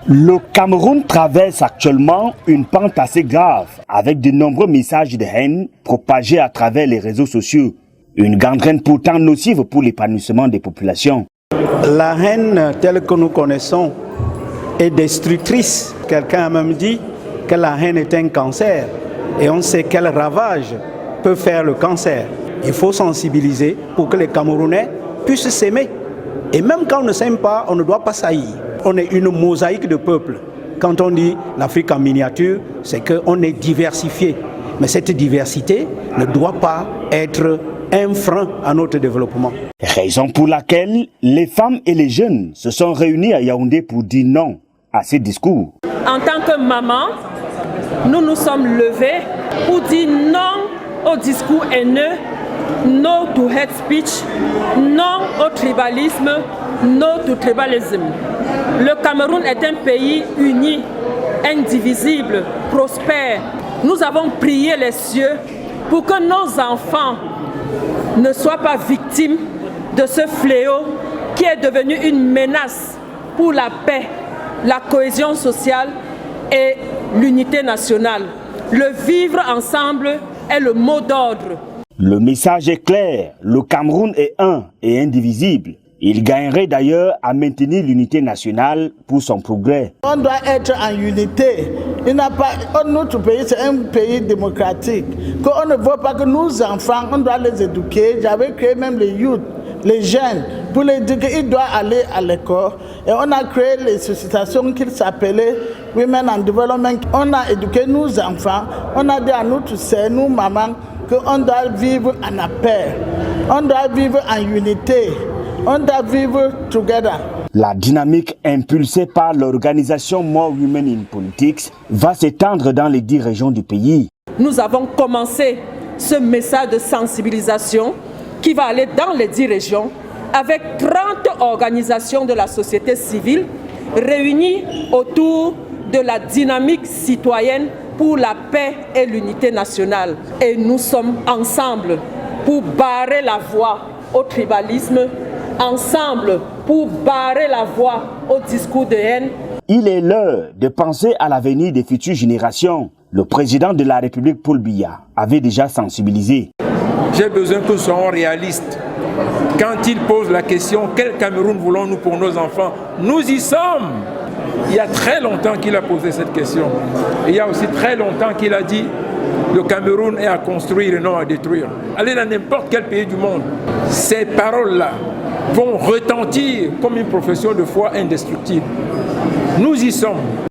Le Cameroun traverse actuellement une pente assez grave avec de nombreux messages de haine propagés à travers les réseaux sociaux. Une gangrène pourtant nocive pour l'épanouissement des populations. La haine telle que nous connaissons est destructrice. Quelqu'un a même dit que la haine est un cancer et on sait quel ravage peut faire le cancer. Il faut sensibiliser pour que les Camerounais puissent s'aimer. Et même quand on ne s'aime pas, on ne doit pas s'haïr. On est une mosaïque de peuples. Quand on dit l'Afrique en miniature, c'est qu'on est diversifié. Mais cette diversité ne doit pas être un frein à notre développement. Raison pour laquelle les femmes et les jeunes se sont réunis à Yaoundé pour dire non à ces discours. En tant que maman, nous nous sommes levés pour dire non au discours haineux, non to hate speech, non au tribalisme, non to tribalism. Le Cameroun est un pays uni, indivisible, prospère. Nous avons prié les cieux pour que nos enfants ne soient pas victimes de ce fléau qui est devenu une menace pour la paix, la cohésion sociale et l'unité nationale. Le vivre ensemble est le mot d'ordre. Le message est clair, le Cameroun est un et indivisible. Il gagnerait d'ailleurs à maintenir l'unité nationale pour son progrès. On doit être en unité. Notre pays, c'est un pays démocratique. On ne veut pas que nos enfants, on doit les éduquer. J'avais créé même les youth, les jeunes, pour les dire qu'ils doivent aller à l'école. Et on a créé les associations qui s'appelaient Women and Development. On a éduqué nos enfants. On a dit à notre sœur, nous, maman, qu'on doit vivre en paix. On doit vivre en unité. On doit vivre together. La dynamique impulsée par l'organisation More Women in Politics va s'étendre dans les 10 régions du pays. Nous avons commencé ce message de sensibilisation qui va aller dans les 10 régions avec 30 organisations de la société civile réunies autour de la dynamique citoyenne pour la paix et l'unité nationale. Et nous sommes ensemble pour barrer la voie au tribalisme, ensemble pour barrer la voie au discours de haine. Il est l'heure de penser à l'avenir des futures générations. Le président de la République, Paul Biya, avait déjà sensibilisé. J'ai besoin que nous soyons réalistes. Quand il pose la question, quel Cameroun voulons-nous pour nos enfants? Nous y sommes. Il y a très longtemps qu'il a posé cette question. Et il y a aussi très longtemps qu'il a dit le Cameroun est à construire et non à détruire. Allez dans n'importe quel pays du monde. Ces paroles-là vont retentir comme une profession de foi indestructible. Nous y sommes.